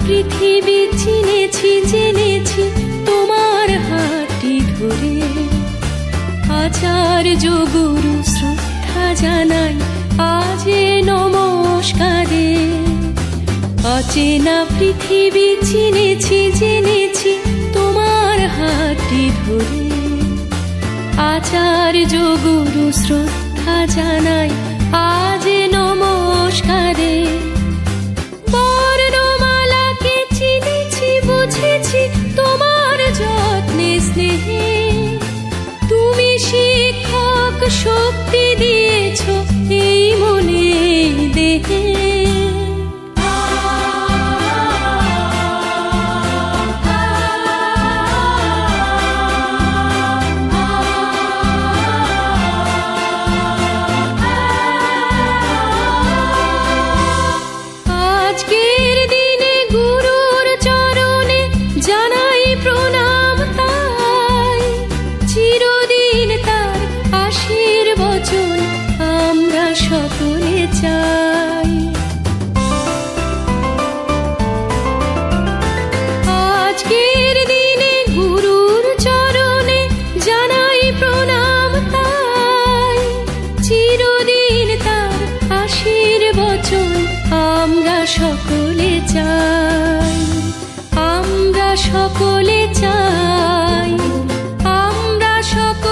পৃথিবী চিনেছি জেনেছি তোমার হাতটি ধরে। আচার্য গুরু শ্রদ্ধা জানাই আজে নমস্কারে। অচেনা পৃথিবী চিনেছি জেনেছি তোমার হাতটি ধরে। আচার্য গুরু শ্রদ্ধা জানাই আজে নমস্কারে। বর্ণমালাকে চিনেছি বুঝেছি তোমার যত্নে স্নেহে। তুমি শিক্ষক শক্তি দিয়েছ এই মনে দেহে। আজকের দিনে গুরুর চরণে জানাই প্রণাম তাই। চিরদিন তার আশীর্বচন আমরা সকলে চাই। আজকের দিনে গুরুর চরণে জানাই প্রণাম তাই। চিরদিন তার আশীর্বচন আমরা সকলে চাই। আমরা সকলে চাই। আমরা সকলে